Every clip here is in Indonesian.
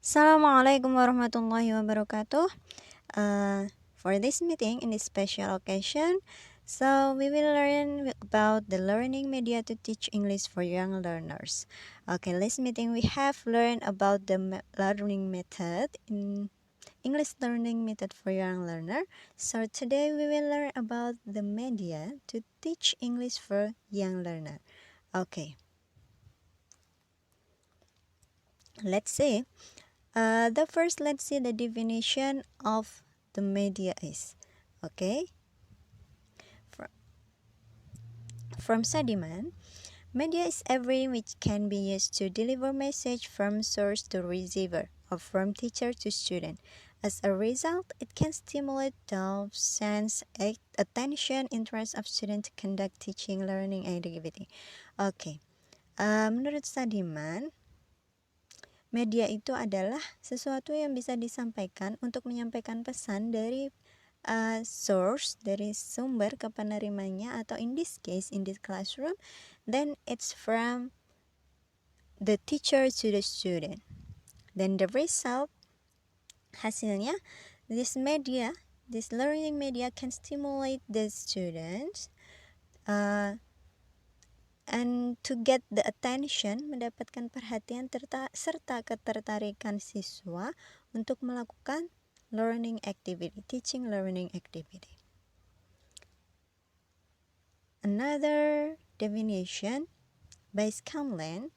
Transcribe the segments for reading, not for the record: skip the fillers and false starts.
Assalamualaikum warahmatullahi wabarakatuh. For this meeting in this special occasion, so we will learn about the learning media to teach English for young learners. Okay, last meeting we have learned about the learning method in English learning method for young learner. So today we will learn about the media to teach English for young learner. Okay, let's see. Let's see the definition of the media is. Okay, Fr- from Sadiman, media is everything which can be used to deliver message from source to receiver or from teacher to student. As a result, it can stimulate the sense, attention, interest of student to conduct teaching, learning activity. Okay, menurut Sadiman, media itu adalah sesuatu yang bisa disampaikan untuk menyampaikan pesan dari source, dari sumber ke penerimanya, atau in this case in this classroom, then it's from the teacher to the student. Then the result, hasilnya, this learning media can stimulate the students and to get the attention, mendapatkan perhatian serta ketertarikan siswa untuk melakukan learning activity, teaching learning activity. Another definition by Scanlon,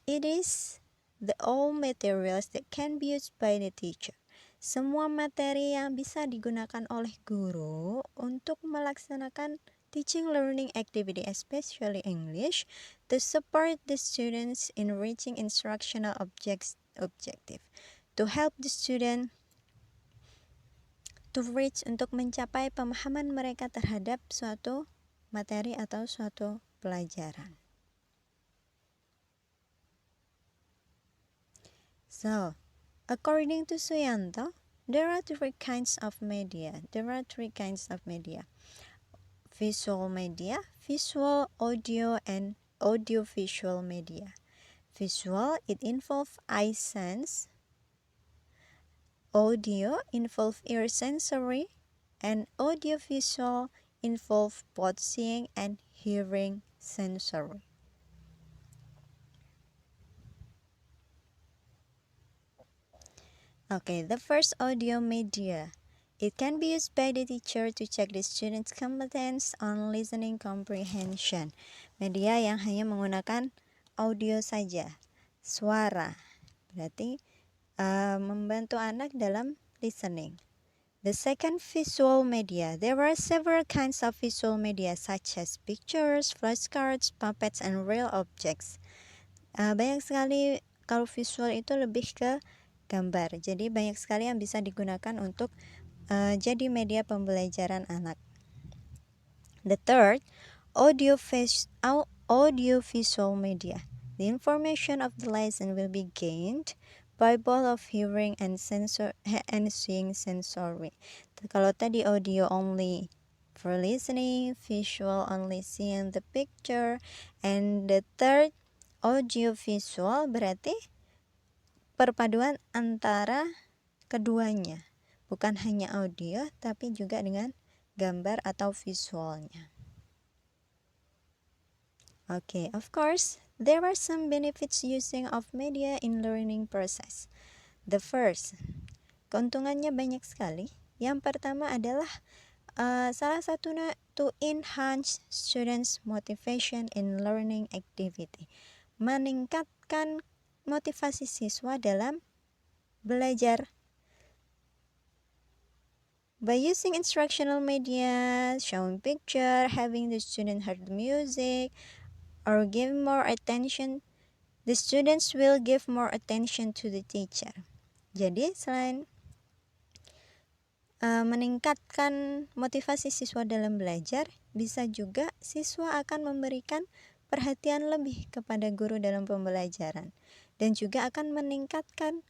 it is the all materials that can be used by the teacher. Semua materi yang bisa digunakan oleh guru untuk melaksanakan teaching learning activity, especially English, to support the students in reaching instructional objective. To help the student to reach, untuk mencapai pemahaman mereka terhadap suatu materi atau suatu pelajaran. So, according to Suyanto, there are three kinds of media. Visual media, visual, audio, and audiovisual media. Visual, it involves eye sense. Audio involves ear sensory. And audiovisual involves both seeing and hearing sensory. Okay, the first audio media. It can be used by the teacher to check the student's competence on listening comprehension. Media yang hanya menggunakan audio saja, suara. Berarti membantu anak dalam listening. The second, visual media. There are several kinds of visual media such as pictures, flashcards, puppets, and real objects. Banyak sekali, kalau visual itu lebih ke gambar. Jadi banyak sekali yang bisa digunakan untuk jadi media pembelajaran anak. The third, audio-visual media. The information of the lesson will be gained by both of hearing and seeing sensory. Kalau tadi audio only for listening, visual only seeing the picture, and the third, audio-visual berarti perpaduan antara keduanya, bukan hanya audio tapi juga dengan gambar atau visualnya. Okay, of course, there are some benefits using of media in learning process. The first, keuntungannya banyak sekali. Yang pertama adalah salah satunya to enhance students' motivation in learning activity. Meningkatkan motivasi siswa dalam belajar. By using instructional media, showing picture, having the student hear the music, or giving more attention, the students will give more attention to the teacher. Jadi selain meningkatkan motivasi siswa dalam belajar, bisa juga siswa akan memberikan perhatian lebih kepada guru dalam pembelajaran, dan juga akan meningkatkan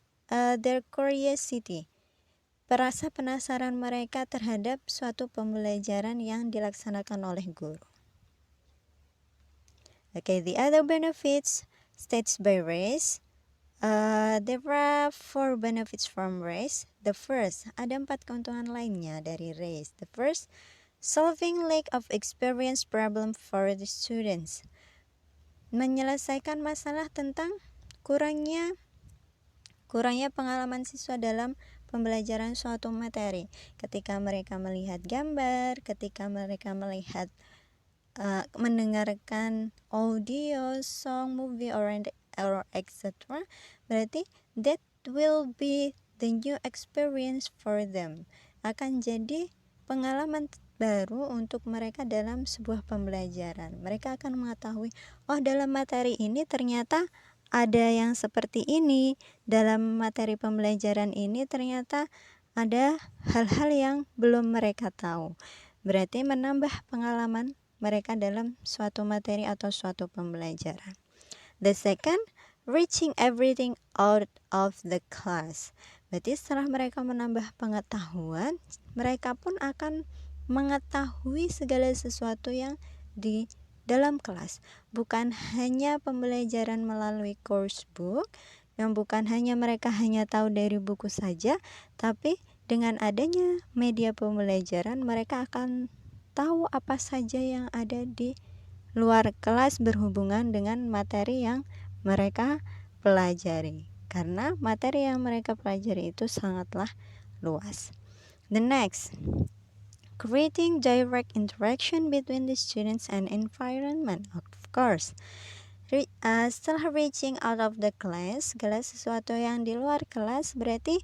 their curiosity, rasa penasaran mereka terhadap suatu pembelajaran yang dilaksanakan oleh guru. Okay, the other benefits states by race. There are 4 benefits from race. The first, ada 4 keuntungan lainnya dari race. The first, solving lack of experience problem for the students. Menyelesaikan masalah tentang kurangnya pengalaman siswa dalam pembelajaran suatu materi. Ketika mereka melihat gambar, ketika mereka melihat mendengarkan audio, song, movie, or etc. Berarti that will be the new experience for them. Akan jadi pengalaman baru untuk mereka dalam sebuah pembelajaran. Mereka akan mengetahui, oh dalam materi ini ternyata ada yang seperti ini. Dalam materi pembelajaran ini ternyata ada hal-hal yang belum mereka tahu. Berarti menambah pengalaman mereka dalam suatu materi atau suatu pembelajaran. The second, reaching everything out of the class. Berarti setelah mereka menambah pengetahuan, mereka pun akan mengetahui segala sesuatu yang di dalam kelas. Bukan hanya pembelajaran melalui course book, yang bukan hanya mereka hanya tahu dari buku saja, tapi dengan adanya media pembelajaran mereka akan tahu apa saja yang ada di luar kelas berhubungan dengan materi yang mereka pelajari. Karena materi yang mereka pelajari itu sangatlah luas. The next, creating direct interaction between the students and environment. Of course, setelah reaching out of the class, segala sesuatu yang di luar kelas berarti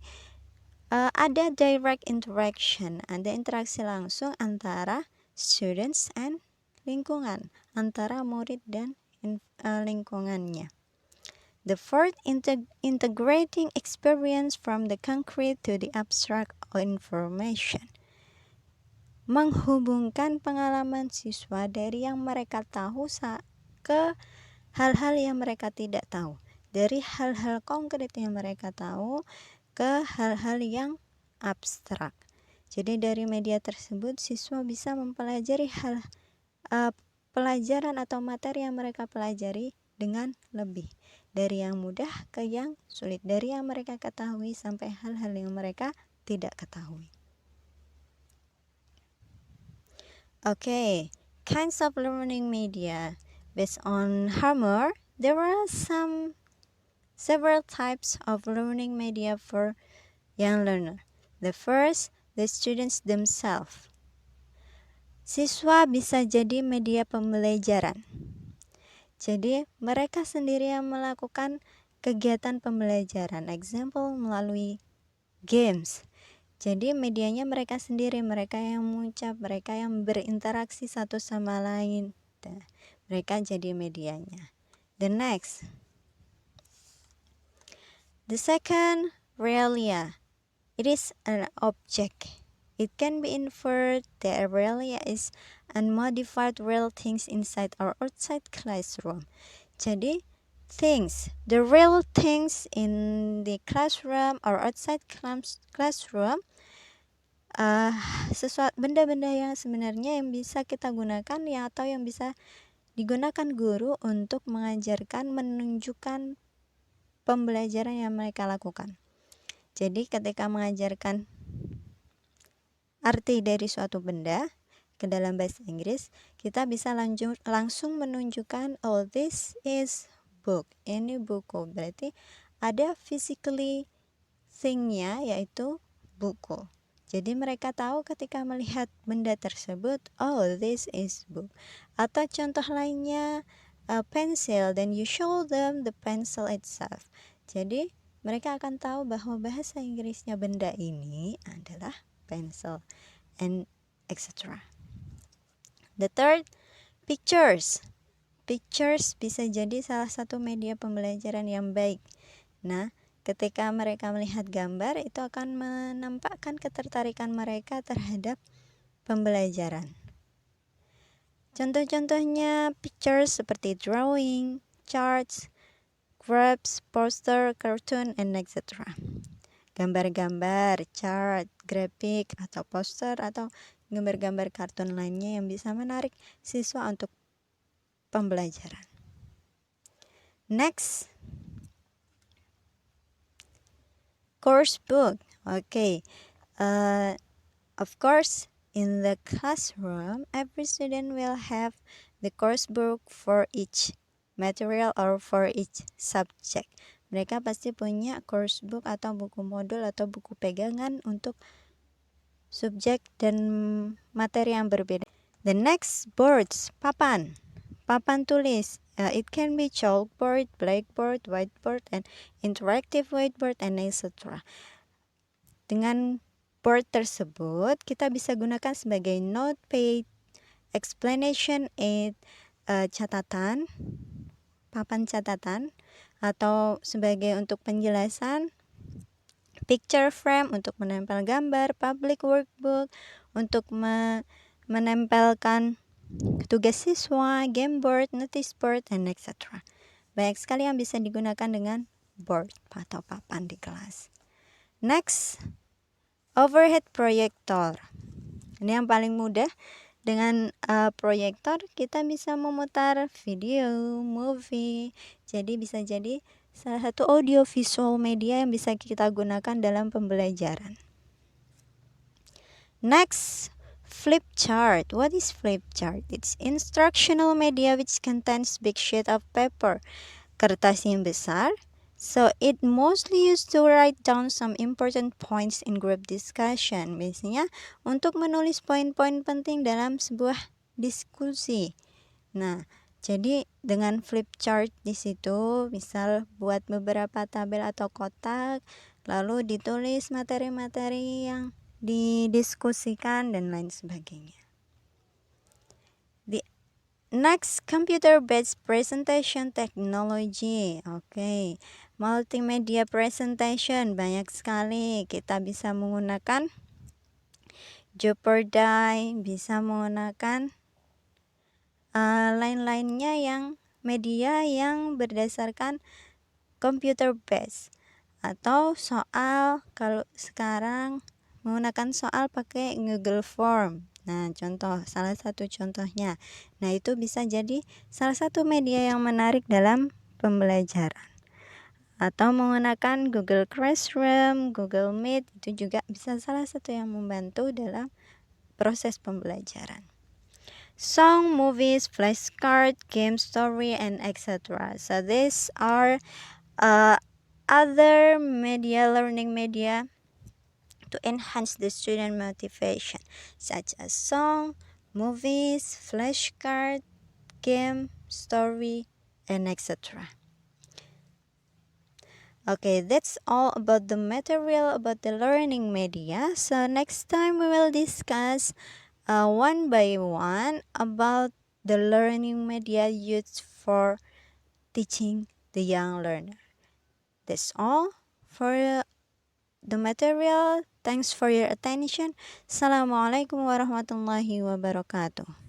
ada direct interaction, ada interaksi langsung antara students and lingkungan, antara murid dan lingkungannya. The fourth, integrating experience from the concrete to the abstract information. Menghubungkan pengalaman siswa dari yang mereka tahu ke hal-hal yang mereka tidak tahu. Dari hal-hal konkret yang mereka tahu ke hal-hal yang abstrak. Jadi dari media tersebut siswa bisa mempelajari pelajaran atau materi yang mereka pelajari dengan lebih. Dari yang mudah ke yang sulit. Dari yang mereka ketahui sampai hal-hal yang mereka tidak ketahui. Okay, kinds of learning media. Based on Harmer, there are several types of learning media for young learner. The first, the students themselves. Siswa bisa jadi media pembelajaran. Jadi mereka sendiri yang melakukan kegiatan pembelajaran. Example melalui games. Jadi medianya mereka sendiri, mereka yang mengucap, mereka yang berinteraksi satu sama lain. Mereka jadi medianya. The next, the second, realia. It is an object. It can be inferred that realia is unmodified real things inside or outside classroom. Jadi things, the real things in the classroom or outside classroom, sesuatu benda-benda yang sebenarnya yang bisa kita gunakan ya, atau yang bisa digunakan guru untuk mengajarkan, menunjukkan pembelajaran yang mereka lakukan. Jadi ketika mengajarkan arti dari suatu benda ke dalam bahasa Inggris, kita bisa langsung menunjukkan, oh this is book, ini buku. Berarti ada physically thing-nya, yaitu buku. Jadi mereka tahu ketika melihat benda tersebut, oh this is book. Atau contoh lainnya, pencil, then you show them the pencil itself. Jadi mereka akan tahu bahwa bahasa Inggrisnya benda ini adalah pencil, and etc. The third, pictures. Pictures bisa jadi salah satu media pembelajaran yang baik. Nah, ketika mereka melihat gambar, itu akan menampakkan ketertarikan mereka terhadap pembelajaran. Contoh-contohnya pictures seperti drawing, charts, graphs, poster, cartoon, and etc. Gambar-gambar, chart, grafik, atau poster, atau gambar-gambar kartun lainnya yang bisa menarik siswa untuk pembelajaran. Next, course book. Okay. Of course, in the classroom, every student will have the course book for each material or for each subject. Mereka pasti punya course book atau buku modul atau buku pegangan untuk subjek dan materi yang berbeda. The next, boards, papan. Papan tulis. It can be chalkboard, blackboard, whiteboard, and interactive whiteboard, and etc. Dengan board tersebut, kita bisa gunakan sebagai notepad, explanation aid, catatan, papan catatan, atau sebagai untuk penjelasan, picture frame untuk menempel gambar, public workbook untuk menempelkan tugas siswa, game board, notice board, and etc. Banyak sekali yang bisa digunakan dengan board atau papan di kelas. Next, overhead projector. Ini yang paling mudah. Dengan proyektor kita bisa memutar video, movie. Jadi bisa jadi salah satu audio visual media yang bisa kita gunakan dalam pembelajaran. Next, flip chart. What is flip chart? It's instructional media which contains big sheet of paper, kertas yang besar. So it mostly used to write down some important points in group discussion. Biasanya untuk menulis poin-poin penting dalam sebuah diskusi. Nah, jadi dengan flip chart di situ, misal buat beberapa tabel atau kotak, lalu ditulis materi-materi yang didiskusikan dan lain sebagainya. The next, computer-based presentation technology. Okay. Multimedia presentation banyak sekali. Kita bisa menggunakan Jeopardy, bisa menggunakan lain-lainnya yang media yang berdasarkan computer based, atau soal kalau sekarang menggunakan soal pakai Google Form. Nah, salah satu contohnya. Nah, itu bisa jadi salah satu media yang menarik dalam pembelajaran. Atau menggunakan Google Classroom, Google Meet, itu juga bisa salah satu yang membantu dalam proses pembelajaran. Song, movies, flashcard, game story, and etc. So these are other learning media to enhance the student motivation, such as song, movies, flashcard, game, story, and etc. Okay, that's all about the material about the learning media. So next time we will discuss one by one about the learning media used for teaching the young learner. That's all for the material. Thanks for your attention. Assalamualaikum warahmatullahi wabarakatuh.